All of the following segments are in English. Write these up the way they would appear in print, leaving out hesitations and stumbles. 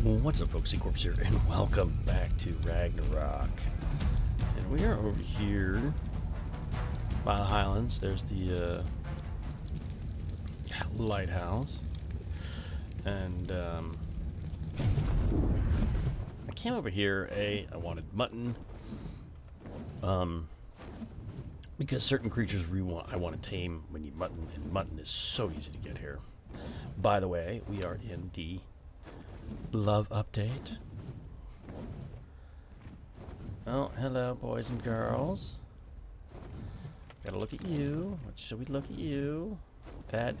What's up, folks? C-Corpse here, and welcome back to Ragnarok. And we are over here by the Highlands. There's the lighthouse. And I came over here, I wanted mutton. Because certain creatures I want to tame, we need mutton, and mutton is so easy to get here. By the way, we are in the love update. Oh, hello, boys and girls. Gotta look at you. What should we look at you? That.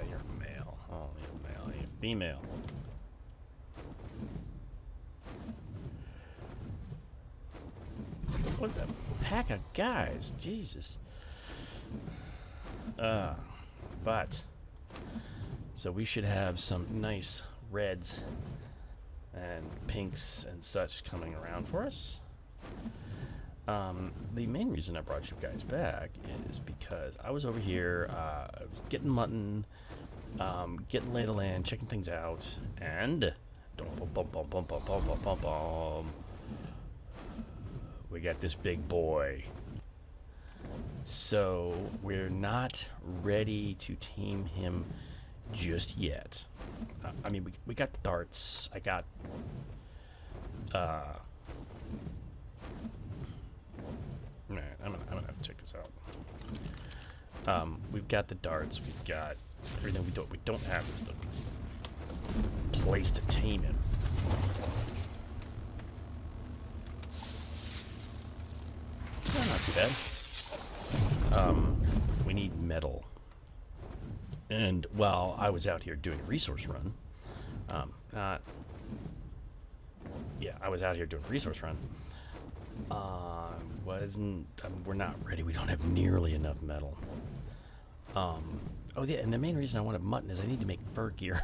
You're a male. Oh, you're a male. You're a female. What's a pack of guys? Jesus. But. So we should have some nice reds and pinks and such coming around for us. The main reason I brought you guys back is because I was over here getting mutton, getting lay of the land, checking things out, and we got this big boy. So we're not ready to tame him just yet. I mean, we got the darts. I got man, I'm gonna have to check this out. We've got the darts. We've got everything. We don't have is the place to tame him. Not too bad. We need metal. And while I was out here doing a resource run, I was out here doing a resource run. We're not ready. We don't have nearly enough metal. Oh yeah, and the main reason I wanted mutton is I need to make fur gear.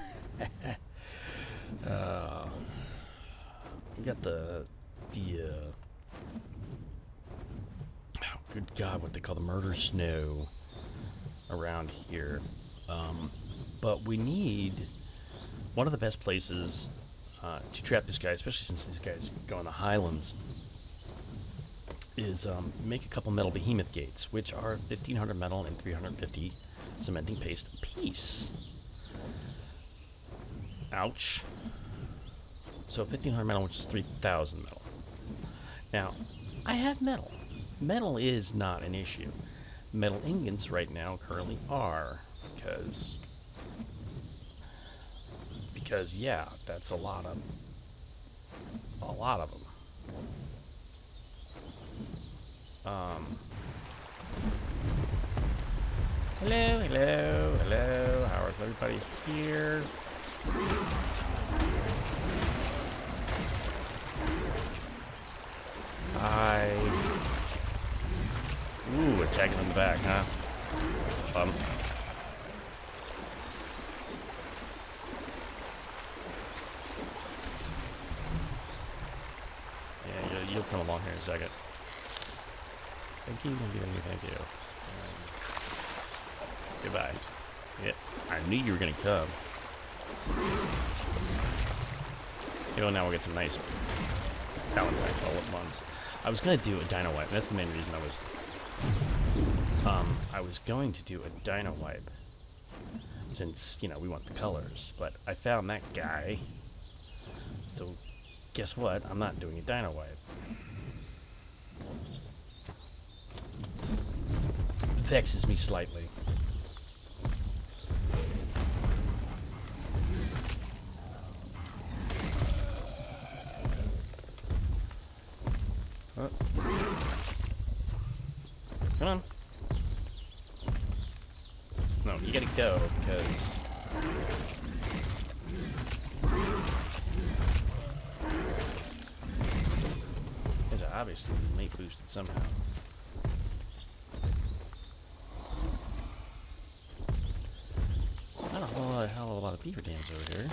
We got the oh, good God, what they call the murder snow around here. But we need one of the best places to trap this guy, especially since these guys go in the Highlands, is make a couple metal behemoth gates, which are 1,500 metal and 350 cementing paste apiece. Ouch. So 1,500 metal, which is 3,000 metal. Now, I have metal. Metal is not an issue. Metal ingots right now currently are. Because yeah, that's a lot of them. Hello. How is everybody here? Hi. Ooh, attacking from the back, huh? You'll come along here in a second. Thank you. Thank you. Goodbye. Yeah, I knew you were gonna come. Now we'll get some nice Valentine's all at once. I was gonna do a dino wipe. That's the main reason I was going to do a dino wipe, since we want the colors. But I found that guy. So guess what? I'm not doing a dino wipe. Vexes me slightly. Come on. No, you gotta go, because these are obviously mate boosted somehow. Not a hell of a lot of beaver dams over here.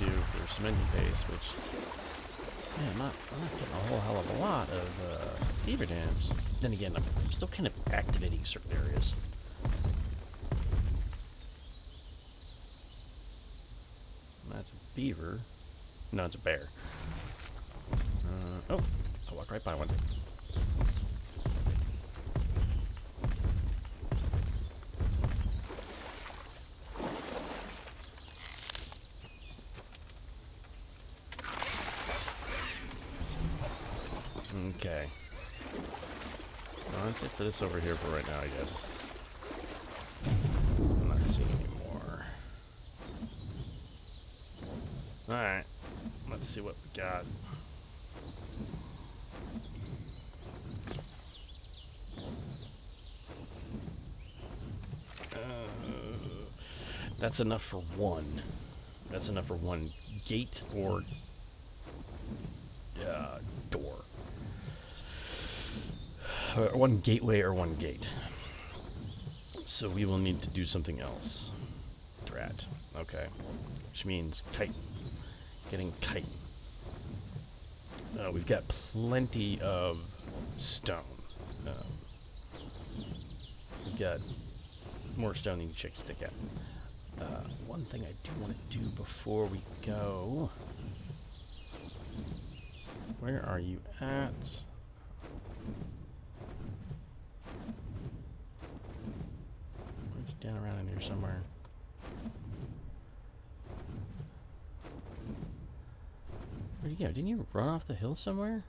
do for cementing paste, which, man, I'm not getting a whole hell of a lot of beaver dams. Then again, I'm still kind of activating certain areas. That's a beaver. No, it's a bear. Oh, I walked right by one. Okay. Well, that's it for this over here for right now, I guess. I'm not seeing any more. Alright. Let's see what we got. That's enough for one. That's enough for one gate or door. One gateway or one gate. So we will need to do something else. Drat. Okay. Which means kite. Getting kite. We've got plenty of stone. We've got more stone than you chick stick at. One thing I do want to do before we go. Where are you at? Down around in here somewhere. Where'd you go? Didn't you run off the hill somewhere?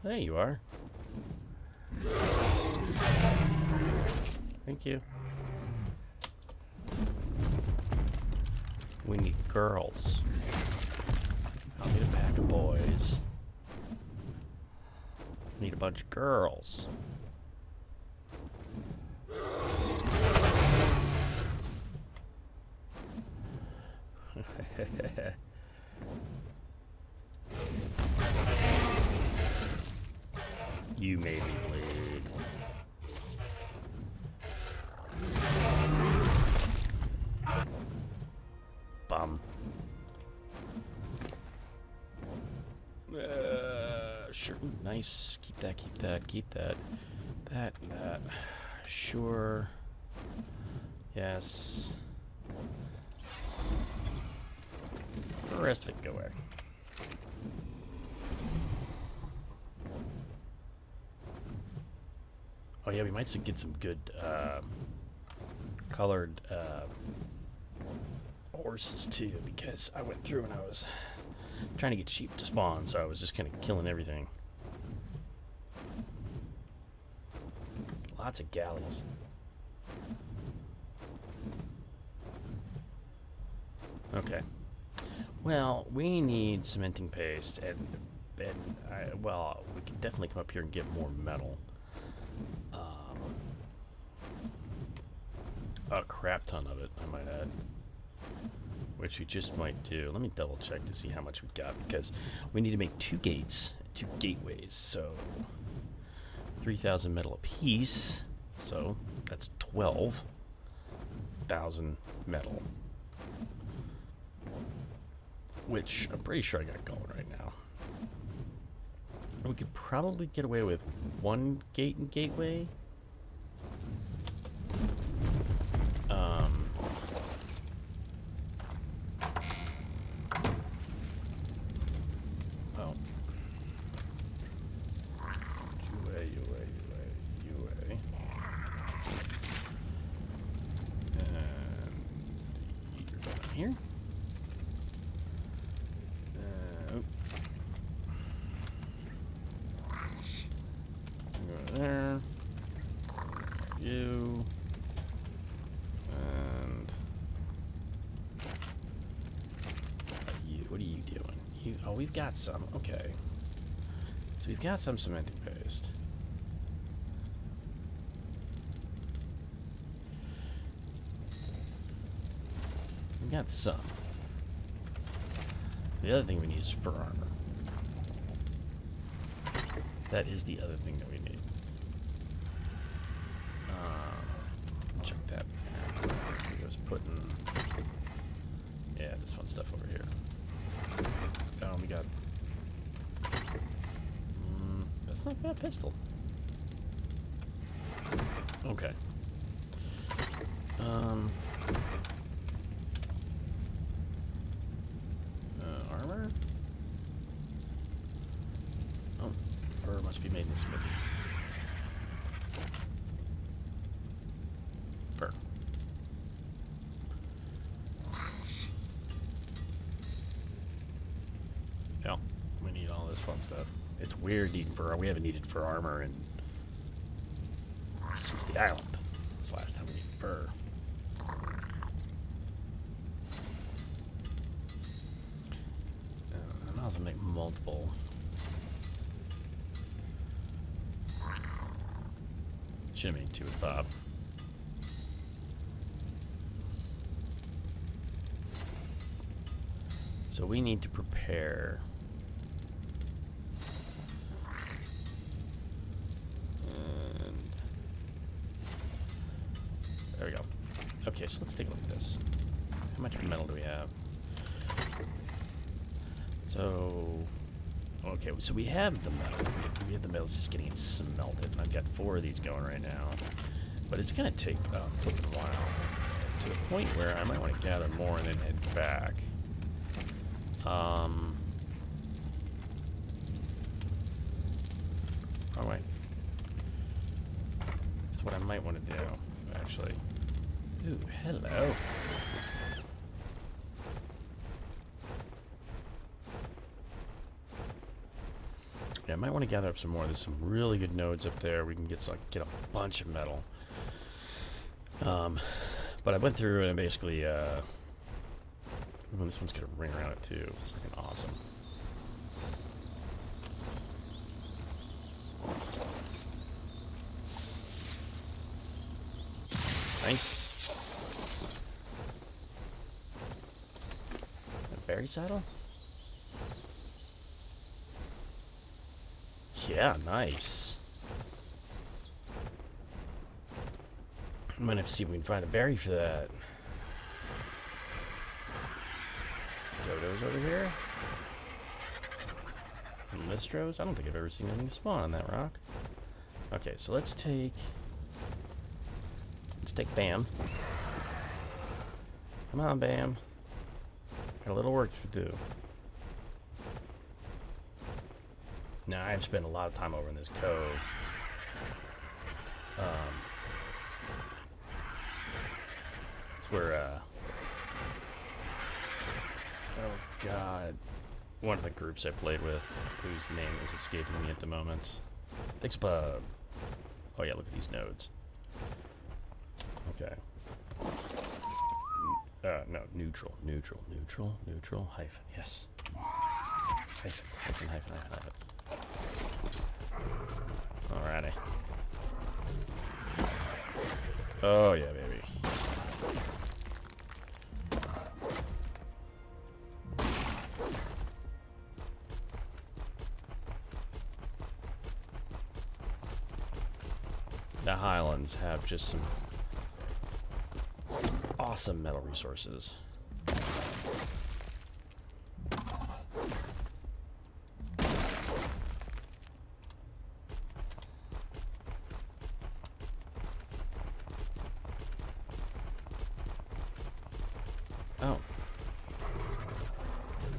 There you are. Thank you. We need girls. I need a pack of boys. Need a bunch of girls. You made me bleed. Bum. Sure. Ooh, nice. Keep that, keep that, keep that. That. Sure. Yes. The rest of it go away. Oh yeah, we might get some good colored horses too, because I went through and I was trying to get sheep to spawn, so I was just kind of killing everything. Lots of galleys. Okay. Well, we need cementing paste, and well, we can definitely come up here and get more metal. A crap ton of it, I might add. Which we just might do. Let me double check to see how much we've got, because we need to make 2 gates, 2 gateways, so 3,000 metal apiece, so that's 12,000 metal. Which I'm pretty sure I got going right now. We could probably get away with 1 gate and gateway. Here. Go there. You. And you. What are you doing? You. Oh, we've got some. Okay. So we've got some cementing paste. Got some. The other thing we need is fur armor. That is the other thing that we need. Check that. I was putting... Yeah, this fun stuff over here. Oh, we got... that's not that pistol. Okay. Armor? Oh, fur must be made in the smithy. Fur. Yeah, we need all this fun stuff. It's weird needing fur. We haven't needed fur armor since the island. This is the last time we needed fur. I might as well make multiple. Should have made 2 with Bob. So we need to prepare. And there we go. Okay, so let's take a look at this. How much metal do we have? So, okay, so we have the metal. We have the metal. It's just getting it smelted. And I've got 4 of these going right now. But it's going to take a flipping while. To the point where I might want to gather more and then head back. Wrong way. That's what I might want to do, actually. Ooh, hello. Yeah, I might want to gather up some more. There's some really good nodes up there. We can get a bunch of metal. But I went through and basically, this one's got a ring around it too. Freaking awesome. Nice. A berry saddle? Yeah, nice. I might have to see if we can find a berry for that. Dodos over here? Listros? I don't think I've ever seen anything spawn on that rock. Okay, so let's take Bam. Come on, Bam. Got a little work to do. Now, I've spent a lot of time over in this cove. It's where, oh god, one of the groups I played with, whose name is escaping me at the moment. Thanks, Bub. Oh yeah, look at these nodes. Okay. No, neutral, hyphen, yes. Hyphen. Alrighty. Oh yeah, baby. The Highlands have just some awesome metal resources. Oh. I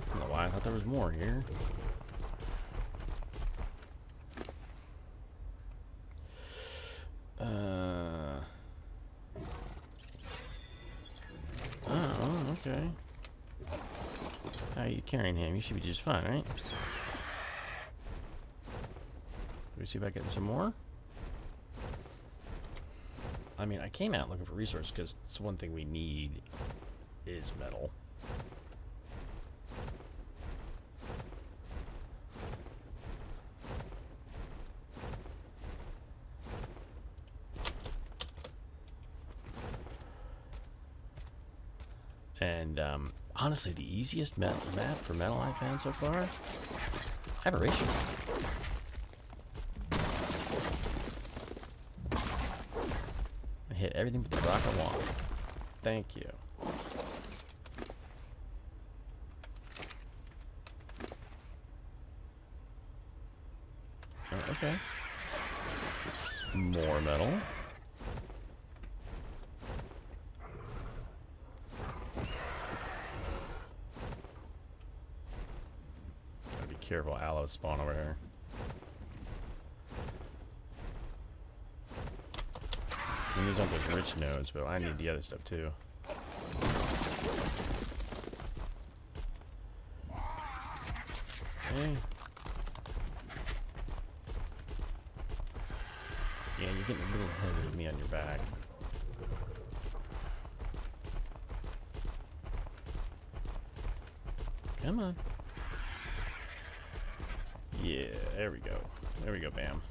don't know why I thought there was more here. Oh, okay. How are you carrying him? You should be just fine, right? Let me see if I get some more. I mean, I came out looking for resources because it's one thing we need is metal. And honestly, the easiest map for metal I've found so far, Aberration. everything but the rock I want. Thank you. Oh, okay. More metal. Gotta be careful, aloes spawn over here. I mean, these aren't those rich nodes, but I need the other stuff too. Okay. Yeah, you're getting a little heavy with me on your back. Come on. Yeah, there we go. There we go, bam.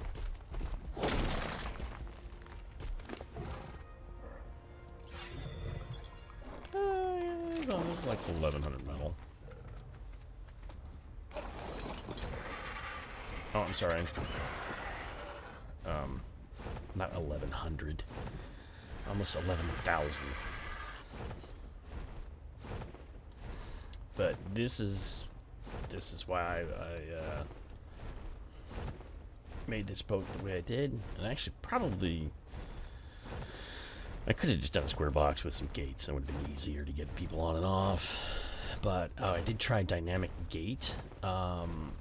Yeah, this is like 1100 metal. Oh, I'm sorry. Not 1100. Almost 11,000. But this is why I made this boat the way I did. And actually, probably I could have just done a square box with some gates. That would have been easier to get people on and off. But I did try dynamic gate, and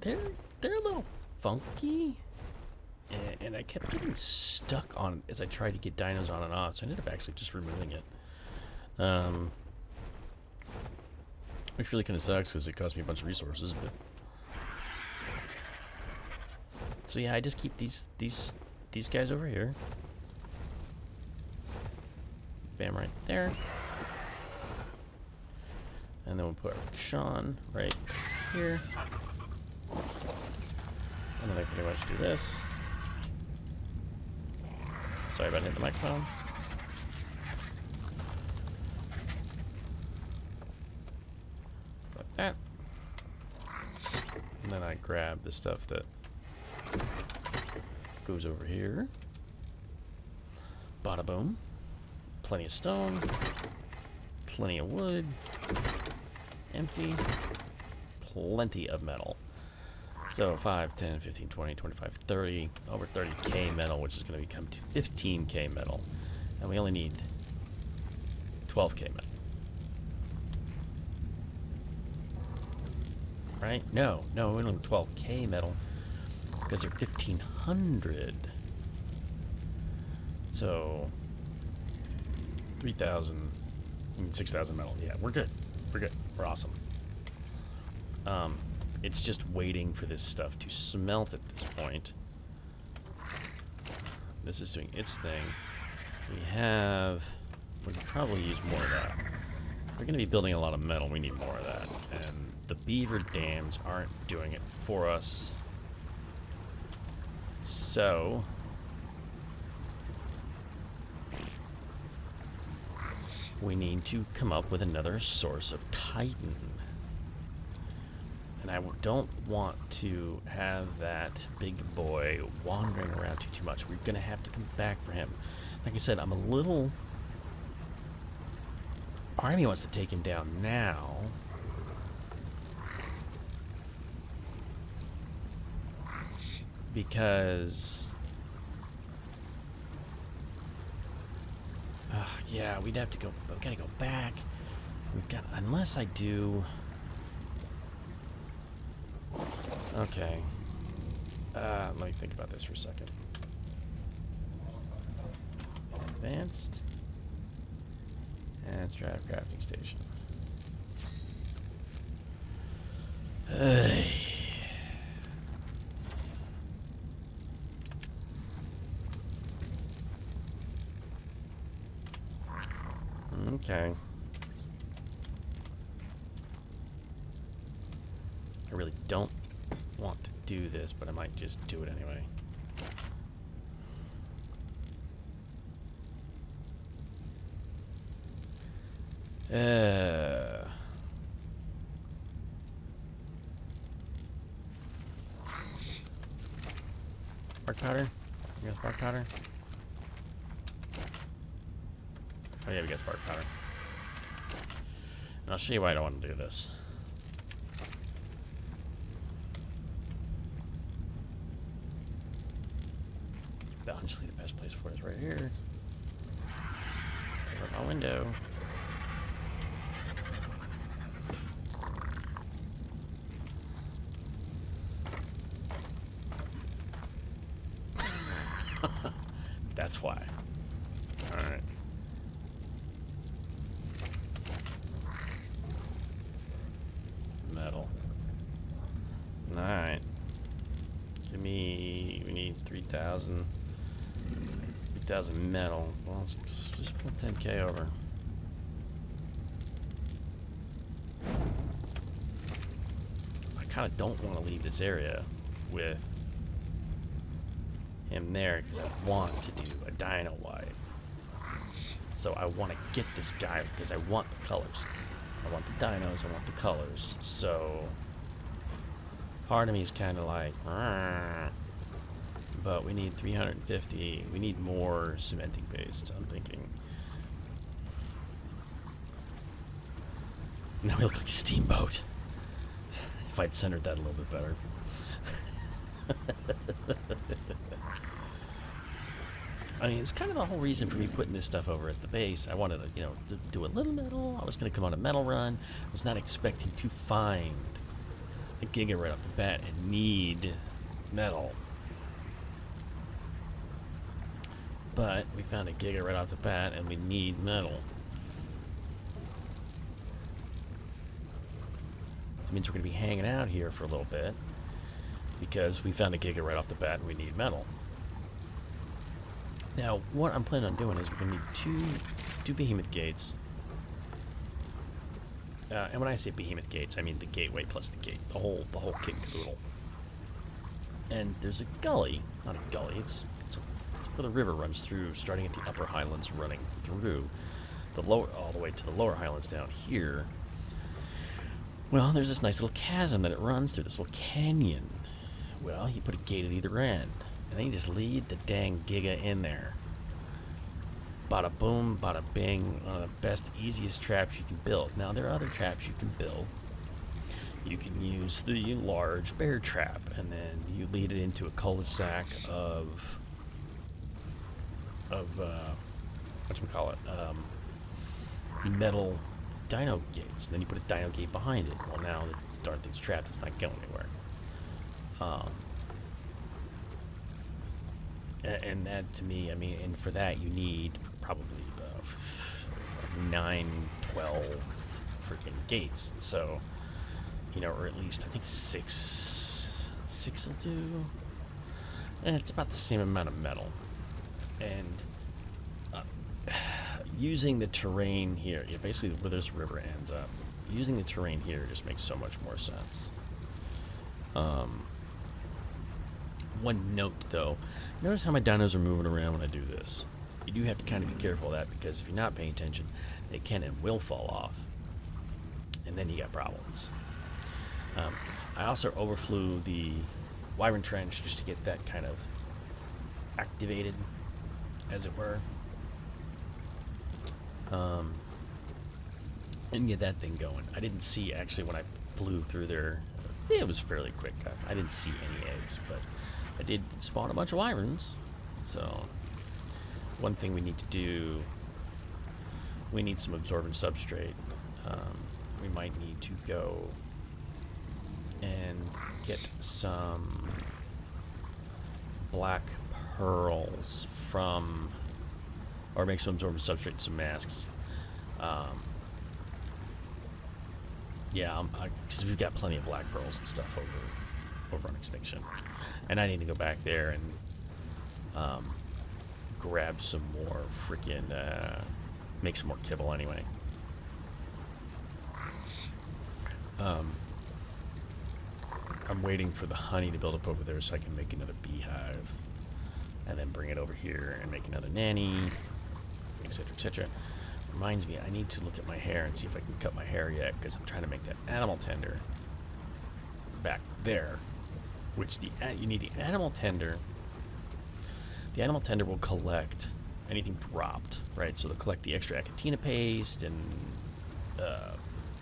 they're a little funky. And I kept getting stuck on it as I tried to get dinos on and off, so I ended up actually just removing it. Which really kind of sucks because it cost me a bunch of resources, but... So yeah, I just keep these guys over here. Bam, right there. And then we'll put Sean right here. And then I pretty much do this. Sorry about hitting the microphone. Like that. And then I grab the stuff that goes over here. Bada boom. Plenty of stone. Plenty of wood. Empty. Plenty of metal. So 5, 10, 15, 20, 25, 30, over 30k metal, which is going to become to 15k metal. And we only need 12k metal. Right? No, we only need 12k metal because they're 1500. So 3,000, 6,000 metal. Yeah, we're good. We're good. We're awesome. It's just waiting for this stuff to smelt at this point. This is doing its thing. We could probably use more of that. We're going to be building a lot of metal. We need more of that. And the beaver dams aren't doing it for us. So... we need to come up with another source of chitin. And I don't want to have that big boy wandering around too much. We're going to have to come back for him. Like I said, I'm a little... part of me wants to take him down now. Because... yeah, we'd have to go... we gotta go back. We've got... unless I do... okay. Let me think about this for a second. Advanced. And let's drive crafting station. Hey. Okay. I really don't want to do this, but I might just do it anyway. Spark powder? You got spark powder? Oh yeah, we got spark powder. And I'll show you why I don't want to do this. Honestly, the best place for it is right here. Cover my window. That's why. Alright. Metal. Alright. Give me... We need 3,000. 3,000 metal. Well, let's just put 10k over. I kind of don't want to leave this area with him there because I want to do a dino wipe. So I want to get this guy because I want the colors. I want the dinos, I want the colors. So part of me is kind of like, but we need 350. We need more cementing paste, I'm thinking. Now we look like a steamboat. If I'd centered that a little bit better. I mean, it's kind of the whole reason for me putting this stuff over at the base. I wanted to, you know, to do a little metal. I was going to come on a metal run. I was not expecting to find a Giga right off the bat and need metal. But we found a Giga right off the bat and we need metal. So it means we're going to be hanging out here for a little bit because we found a Giga right off the bat and we need metal. Now, what I'm planning on doing is we're going to need two behemoth gates. And when I say behemoth gates, I mean the gateway plus the gate, the whole kit and caboodle. And there's a gully, not a gully, it's where the river runs through, starting at the upper highlands, running through the lower, all the way to the lower highlands down here. Well, there's this nice little chasm that it runs through, this little canyon. Well, you put a gate at either end. And then you just lead the dang Giga in there. Bada boom, bada bing. One of the best, easiest traps you can build. Now, there are other traps you can build. You can use the large bear trap, and then you lead it into a cul-de-sac of whatchamacallit, metal dino gates. And then you put a dino gate behind it. Well, now the darn thing's trapped. It's not going anywhere. And that, to me, I mean, and for that you need probably 9, 12 freaking gates. So, you know, or at least I think 6 will do. And it's about the same amount of metal. And using the terrain here, yeah, basically where this river ends up, using the terrain here just makes so much more sense. One note, though, notice how my dinos are moving around when I do this. You do have to kind of be careful of that, because if you're not paying attention, they can and will fall off. And then you got problems. I also overflew the Wyvern Trench just to get that kind of activated, as it were. And get that thing going. I didn't see, actually, when I flew through there, it was fairly quick. I didn't see any eggs, but I did spawn a bunch of wyverns. So, one thing we need to do, we need some absorbent substrate. We might need to go and get some black pearls from, or make some absorbent substrate and some masks. Yeah, because we've got plenty of black pearls and stuff over on Extinction, and I need to go back there and grab some more freaking make some more kibble anyway. I'm waiting for the honey to build up over there so I can make another beehive, and then bring it over here and make another nanny, etc., etc. Reminds me, I need to look at my hair and see if I can cut my hair yet, because I'm trying to make that animal tender back there, which you need the animal tender. The animal tender will collect anything dropped, right? So they'll collect the extra Acatina paste, and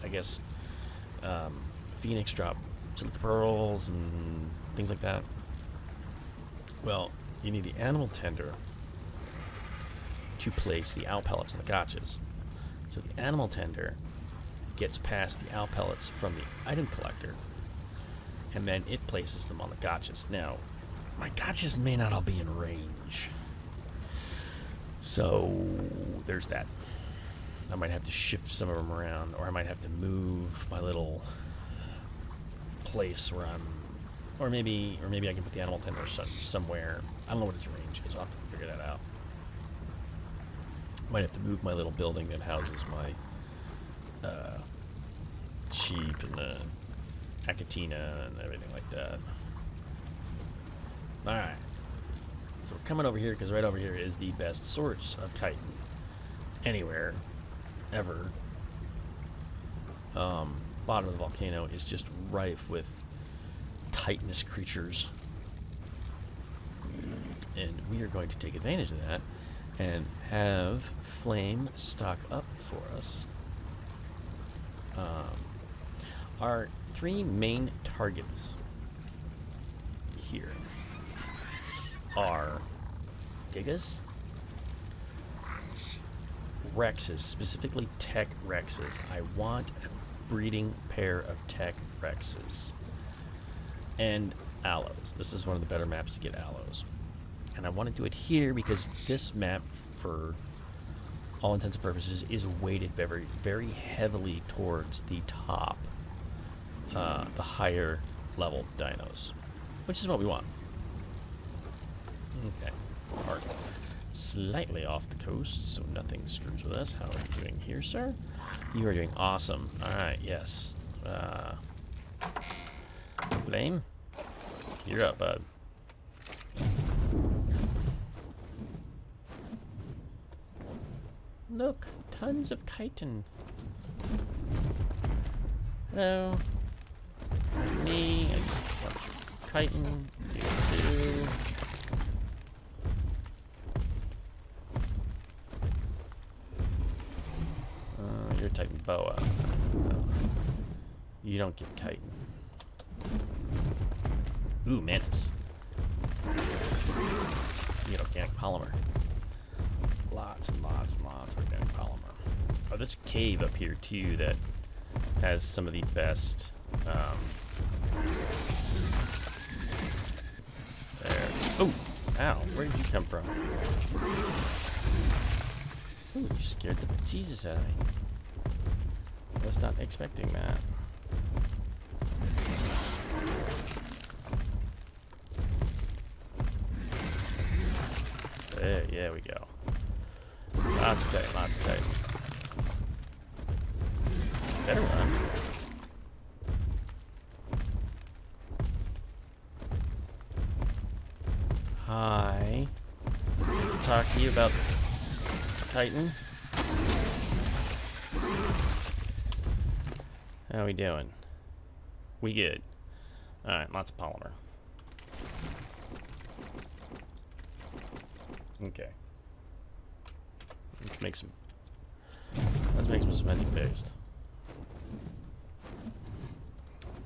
I guess Phoenix drop silica pearls and things like that. Well, you need the animal tender to place the owl pellets on the gotchas. So the animal tender gets past the owl pellets from the item collector, and then it places them on the gotchas. Now, my gotchas may not all be in range, so there's that. I might have to shift some of them around, or I might have to move my little place where I'm, or maybe I can put the animal tender somewhere. I don't know what its range is. I'll have to figure that out. Might have to move my little building that houses my sheep and the Acatina and everything like that. Alright. So we're coming over here because right over here is the best source of chitin anywhere, ever. Bottom of the volcano is just rife with chitinous creatures. And we are going to take advantage of that and have Flame stock up for us. Our three main targets here are Gigas, Rexes, specifically Tech Rexes. I want a breeding pair of Tech Rexes. And Aloes. This is one of the better maps to get Aloes. And I want to do it here because this map, for all intents and purposes, is weighted very, very heavily towards the top, the higher level dinos, which is what we want. Okay, Ark slightly off the coast, so nothing screws with us. How are you doing here, sir? You are doing awesome. All right, yes. Flame, you're up, bud. Look, tons of chitin. Hello. Me, I just want your chitin. You too. You're a Titan boa. No. You don't get chitin. Ooh, mantis. You get organic polymer. Lots and lots and lots of organic polymer. Oh, there's a cave up here too that has some of the best. There. Oh, ow! Where did you come from? Ooh, you scared the Jesus out of me. I was not expecting that. There, yeah, we go. Lots of chitin, lots of chitin. Better run. Hi. Need to talk to you about chitin. How we doing? We good. Alright, lots of polymer. Okay. Let's make some cementing paste.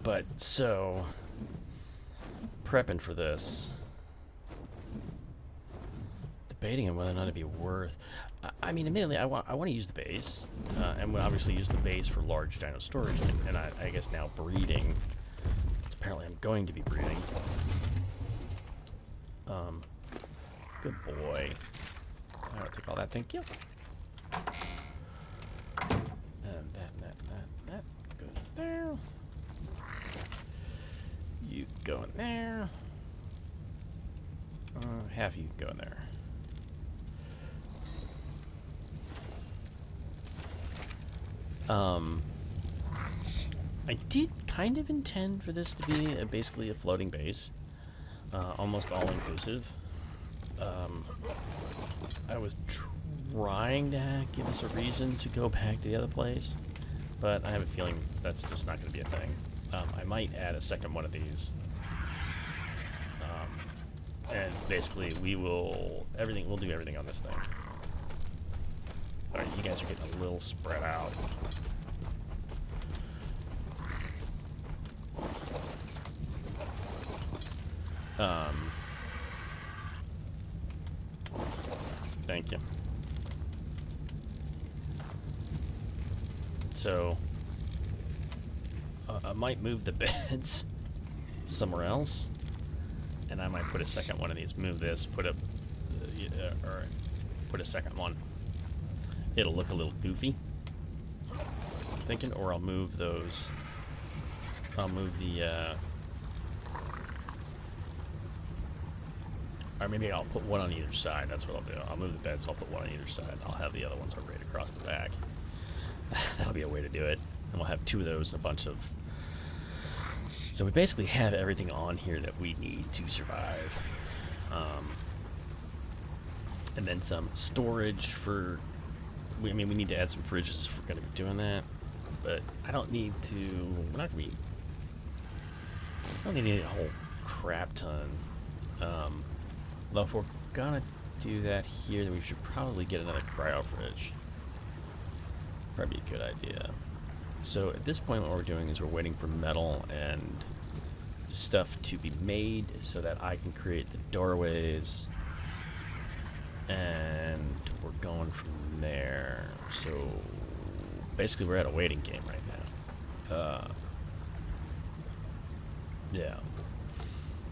But so prepping for this, debating on whether or not it'd be worth. I mean, admittedly, I want to use the base, and we'll obviously use the base for large dino storage, and I guess now breeding. Since apparently I'm going to be breeding. Good boy. I'll take all that, thank you. And that goes there. You go in there. Half you go in there. I did kind of intend for this to be basically a floating base, almost all inclusive. I was trying to give us a reason to go back to the other place, but I have a feeling that's just not going to be a thing. I might add a second one of these, and basically we'll do everything on this thing. you guys are getting a little spread out. Thank you. So, I might move the beds somewhere else, and I might put a second one of these. Move this, put a, or put a second one. It'll look a little goofy, I'm thinking, or I'll move those. I'll move the, or maybe I'll put one on either side. That's what I'll do. I'll move the beds, so I'll put one on either side. I'll have the other ones right across the back. That'll be a way to do it. And we'll have two of those and a bunch of... So we basically have everything on here that we need to survive. And then some storage for... I mean, we need to add some fridges if we're going to be doing that. But I don't need to... We're not going to be... I don't need a whole crap ton. Although if we're gonna do that here, then we should probably get another cryo fridge. Probably a good idea. So at this point, what we're doing is we're waiting for metal and stuff to be made so that I can create the doorways, and we're going from there. So basically, we're at a waiting game right now. Yeah,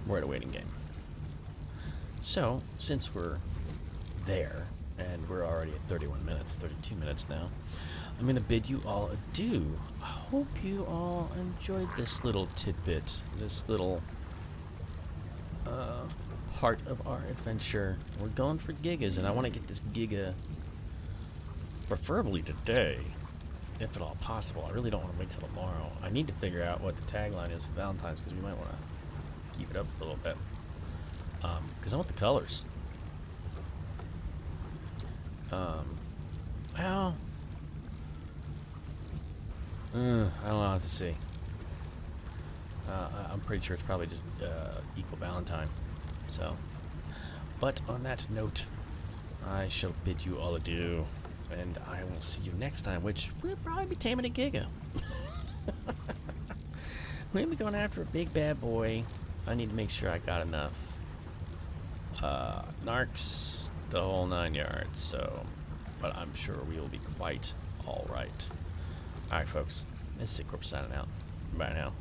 we're at a waiting game. So, since we're there, and we're already at 31 minutes, 32 minutes now, I'm going to bid you all adieu. I hope you all enjoyed this little tidbit, this little part of our adventure. We're going for Gigas, and I want to get this Giga preferably today, if at all possible. I really don't want to wait till tomorrow. I need to figure out what the tagline is for Valentine's, because we might want to keep it up for a little bit. Because I want the colors. Well, I don't know how to see. I'm pretty sure it's probably just equal Valentine. So, but on that note, I shall bid you all adieu, and I will see you next time, which will probably be taming a Giga. We'll be going after a big bad boy. I need to make sure I got enough narcs, the whole 9 yards. So, but I'm sure we will be quite all right. All right, folks. This is Corp signing out. Bye now.